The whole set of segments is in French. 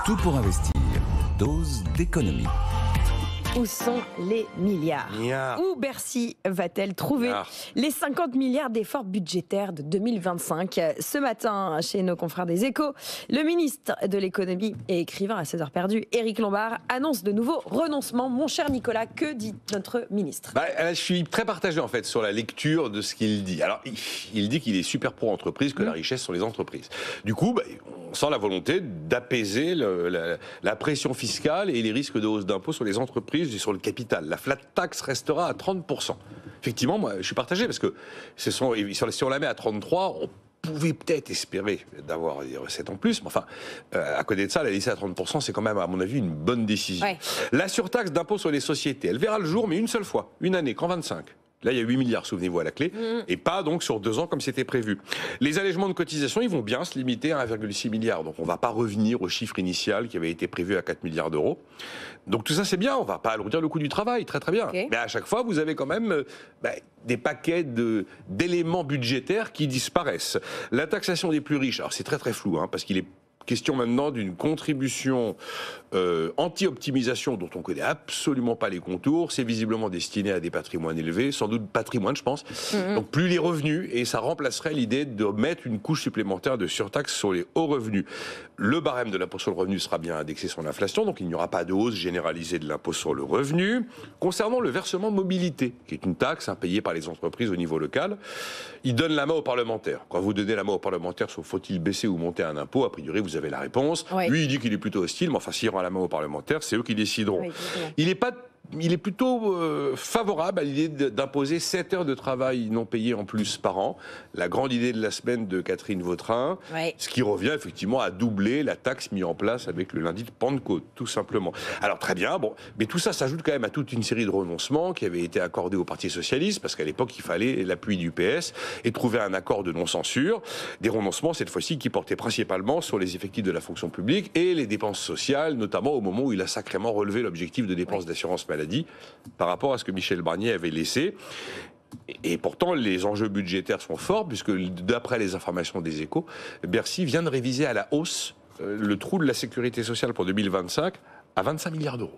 Tout pour investir. Dose d'économie. Où sont les milliards ? Où Bercy va-t-elle trouver les 50 milliards d'efforts budgétaires de 2025 ? Ce matin, chez nos confrères des Échos, le ministre de l'économie et écrivain à 16 heures perdues, Éric Lombard, annonce de nouveaux renoncements. Mon cher Nicolas, que dit notre ministre ? Je suis très partagé en fait sur la lecture de ce qu'il dit. Alors, il dit qu'il est super pro-entreprise, que la richesse sont les entreprises. Du coup, on sent la volonté d'apaiser la pression fiscale et les risques de hausse d'impôts sur les entreprises et sur le capital. La flat tax restera à 30%. Effectivement, moi, je suis partagé parce que si on la met à 33%, on pouvait peut-être espérer d'avoir des recettes en plus, mais enfin, à côté de ça, la laisser à 30%, c'est quand même, à mon avis, une bonne décision. Ouais. La surtaxe d'impôt sur les sociétés, elle verra le jour, mais une seule fois, une année, qu'en 25. Là, il y a 8 milliards, souvenez-vous, à la clé, et pas donc sur 2 ans comme c'était prévu. Les allègements de cotisations, ils vont bien se limiter à 1,6 milliard. Donc on ne va pas revenir au chiffre initial qui avait été prévu à 4 milliards d'euros. Donc tout ça, c'est bien, on ne va pas alourdir le coût du travail, très très bien. Okay. Mais à chaque fois, vous avez quand même des paquets d'éléments budgétaires qui disparaissent. La taxation des plus riches, alors c'est très très flou, parce qu'il est question maintenant d'une contribution anti-optimisation dont on ne connaît absolument pas les contours. C'est visiblement destiné à des patrimoines élevés, sans doute patrimoine, je pense. Donc plus les revenus, et ça remplacerait l'idée de mettre une couche supplémentaire de surtaxe sur les hauts revenus. Le barème de l'impôt sur le revenu sera bien indexé sur l'inflation, donc il n'y aura pas de hausse généralisée de l'impôt sur le revenu. Concernant le versement mobilité, qui est une taxe payée par les entreprises au niveau local, il donne la main aux parlementaires. Quand vous donnez la main aux parlementaires sur faut-il baisser ou monter un impôt, a priori vous avez la réponse. Oui. Lui, il dit qu'il est plutôt hostile, mais enfin, s'il rend la main aux parlementaires, c'est eux qui décideront. Oui, il est plutôt favorable à l'idée d'imposer 7 heures de travail non payées en plus par an. La grande idée de la semaine de Catherine Vautrin, ce qui revient effectivement à doubler la taxe mise en place avec le lundi de Pentecôte, tout simplement. Alors très bien, mais tout ça s'ajoute quand même à toute une série de renoncements qui avaient été accordés au Parti Socialiste, parce qu'à l'époque, il fallait l'appui du PS et trouver un accord de non-censure. Des renoncements, cette fois-ci, qui portaient principalement sur les effectifs de la fonction publique et les dépenses sociales, notamment au moment où il a sacrément relevé l'objectif de dépenses d'assurance maladie par rapport à ce que Michel Barnier avait laissé. Et pourtant, les enjeux budgétaires sont forts, puisque d'après les informations des Échos, Bercy vient de réviser à la hausse le trou de la sécurité sociale pour 2025 à 25 milliards d'euros,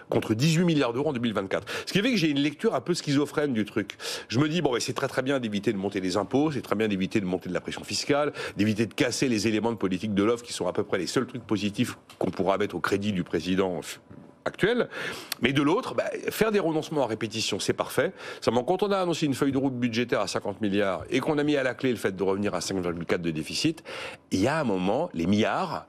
contre 18 milliards d'euros en 2024. Ce qui fait que j'ai une lecture un peu schizophrène du truc. Je me dis, c'est très très bien d'éviter de monter les impôts, c'est très bien d'éviter de monter de la pression fiscale, d'éviter de casser les éléments de politique de l'offre qui sont à peu près les seuls trucs positifs qu'on pourra mettre au crédit du président actuel, mais de l'autre, faire des renoncements à répétition, c'est parfait. Seulement, quand on a annoncé une feuille de route budgétaire à 50 milliards et qu'on a mis à la clé le fait de revenir à 5,4 de déficit, il y a un moment, les milliards,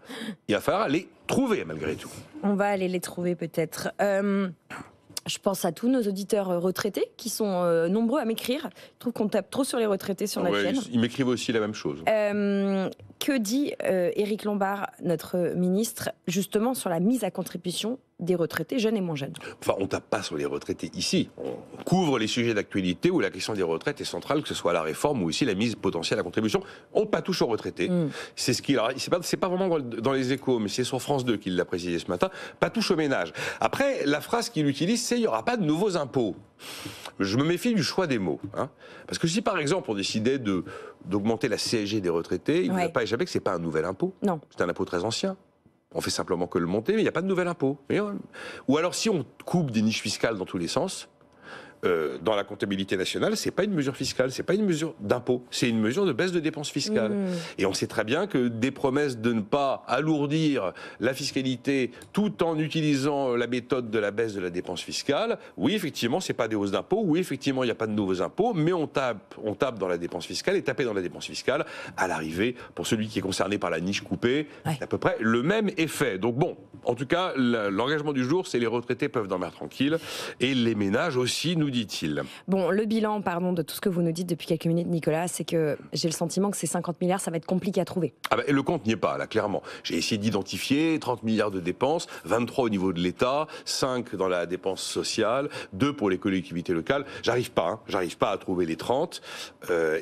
il va falloir les trouver malgré tout. On va aller les trouver peut-être. Je pense à tous nos auditeurs retraités qui sont nombreux à m'écrire. Je trouve qu'on tape trop sur les retraités sur la chaîne. Ils m'écrivent aussi la même chose. Que dit Éric Lombard, notre ministre, justement sur la mise à contribution des retraités jeunes et moins jeunes? Enfin, on ne tape pas sur les retraités ici. On couvre les sujets d'actualité où la question des retraites est centrale, que ce soit la réforme ou aussi la mise potentielle à contribution. On ne touche aux retraités. C'est ce qu'il. C'est pas vraiment dans les Échos, mais c'est sur France 2 qu'il l'a précisé ce matin. Pas touche aux ménages. Après, la phrase qu'il utilise, c'est il n'y aura pas de nouveaux impôts. Je me méfie du choix des mots. Parce que si, par exemple, on décidait d'augmenter la CSG des retraités, il ne faut pas échapper que ce n'est pas un nouvel impôt. Non. C'est un impôt très ancien. On fait simplement que le monter, mais il n'y a pas de nouvel impôt. Ou alors, si on coupe des niches fiscales dans tous les sens, dans la comptabilité nationale, c'est pas une mesure fiscale, c'est pas une mesure d'impôt, c'est une mesure de baisse de dépenses fiscales. Et on sait très bien que des promesses de ne pas alourdir la fiscalité tout en utilisant la méthode de la baisse de la dépense fiscale, oui, effectivement, c'est pas des hausses d'impôts, oui, effectivement, il n'y a pas de nouveaux impôts, mais on tape dans la dépense fiscale, et taper dans la dépense fiscale, à l'arrivée, pour celui qui est concerné par la niche coupée, c'est à peu près le même effet. Donc en tout cas, l'engagement du jour, c'est les retraités peuvent dormir tranquilles, et les ménages aussi, nous dit-il. Bon, le bilan, de tout ce que vous nous dites depuis quelques minutes, Nicolas, c'est que j'ai le sentiment que ces 50 milliards, ça va être compliqué à trouver. Le compte n'y est pas, là, clairement. J'ai essayé d'identifier 30 milliards de dépenses, 23 au niveau de l'État, 5 dans la dépense sociale, 2 pour les collectivités locales. J'arrive pas à trouver les 30.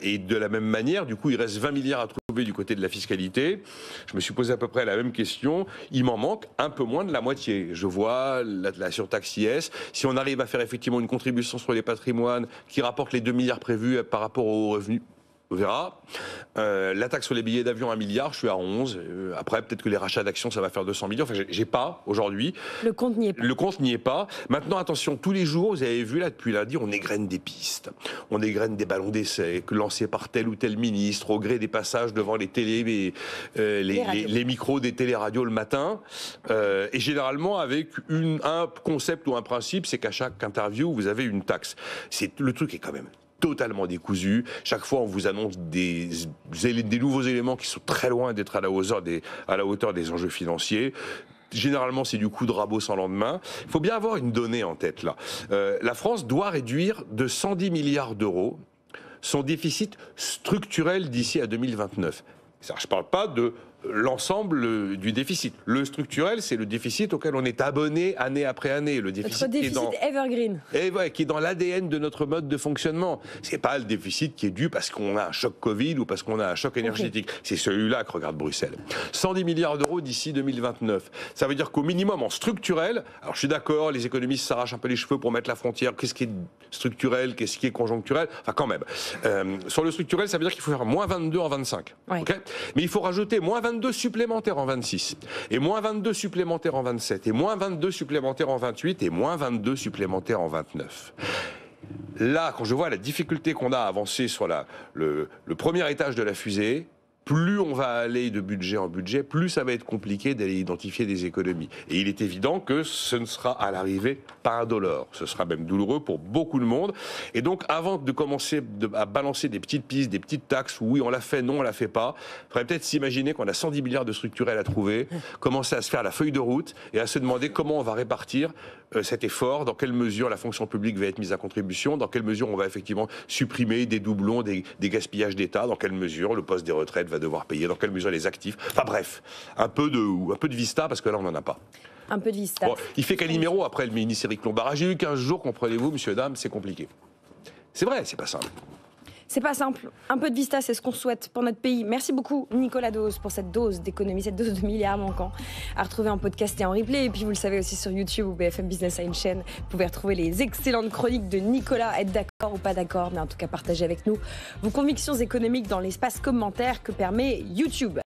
Et de la même manière, du coup, il reste 20 milliards à trouver du côté de la fiscalité. Je me suis posé à peu près la même question. Il m'en manque un peu moins de la moitié. Je vois la surtaxe IS. Si on arrive à faire effectivement une contribution sur les patrimoines qui rapporte les 2 milliards prévus par rapport aux revenus, On verra. La taxe sur les billets d'avion, 1 milliard, je suis à 11. Après, peut-être que les rachats d'actions, ça va faire 200 millions. Enfin, j'ai pas aujourd'hui. Le compte n'y est pas. Le compte n'y est pas. Maintenant, attention, tous les jours, vous avez vu là, depuis lundi, on égrène des pistes. On égrène des ballons d'essai lancés par tel ou tel ministre au gré des passages devant les télés, les micros des téléradios le matin. Et généralement, avec un concept ou un principe, c'est qu'à chaque interview, vous avez une taxe. Le truc est quand même totalement décousu. Chaque fois, on vous annonce des nouveaux éléments qui sont très loin d'être à la hauteur des enjeux financiers. Généralement, c'est du coup de rabot sans lendemain. Il faut bien avoir une donnée en tête, là. La France doit réduire de 110 milliards d'euros son déficit structurel d'ici à 2029. Je ne parle pas de l'ensemble du déficit. Le structurel, c'est le déficit auquel on est abonné année après année. Le déficit, notre déficit evergreen. Qui est dans l'ADN de notre mode de fonctionnement. C'est pas le déficit qui est dû parce qu'on a un choc Covid ou parce qu'on a un choc énergétique. Okay. C'est celui-là que regarde Bruxelles. 110 milliards d'euros d'ici 2029. Ça veut dire qu'au minimum en structurel, alors je suis d'accord, les économistes s'arrachent un peu les cheveux pour mettre la frontière. Qu'est-ce qui est structurel, qu'est-ce qui est conjoncturel? Enfin quand même. Sur le structurel, ça veut dire qu'il faut faire moins 22 en 25. Ouais. Okay, mais il faut rajouter moins 22 supplémentaires en 26, et moins 22 supplémentaires en 27, et moins 22 supplémentaires en 28, et moins 22 supplémentaires en 29. Là, quand je vois la difficulté qu'on a à avancer sur le premier étage de la fusée, plus on va aller de budget en budget, plus ça va être compliqué d'aller identifier des économies. Et il est évident que ce ne sera à l'arrivée pas indolore. Ce sera même douloureux pour beaucoup de monde. Et donc, avant de commencer à balancer des petites pistes, des petites taxes, oui, on l'a fait, non, on l'a fait pas, il faudrait peut-être s'imaginer qu'on a 110 milliards de structurels à trouver, commencer à se faire la feuille de route et à se demander comment on va répartir cet effort, dans quelle mesure la fonction publique va être mise à contribution, dans quelle mesure on va effectivement supprimer des doublons, des gaspillages d'État, dans quelle mesure le poste des retraites va devoir payer, dans quelle mesure les actifs. Enfin bref, un peu de vista, parce que là on n'en a pas. Un peu de vista. Bon, il fait Calimero après le ministre Éric Lombard. J'ai eu 15 jours, comprenez-vous, monsieur, dame, c'est compliqué. C'est vrai, c'est pas simple. C'est pas simple. Un peu de vista, c'est ce qu'on souhaite pour notre pays. Merci beaucoup, Nicolas Dose, pour cette dose d'économie, cette dose de milliards manquants à retrouver en podcast et en replay. Et puis, vous le savez aussi sur YouTube ou BFM Business a une chaîne. Vous pouvez retrouver les excellentes chroniques de Nicolas. Être d'accord ou pas d'accord, mais en tout cas, partagez avec nous vos convictions économiques dans l'espace commentaire que permet YouTube.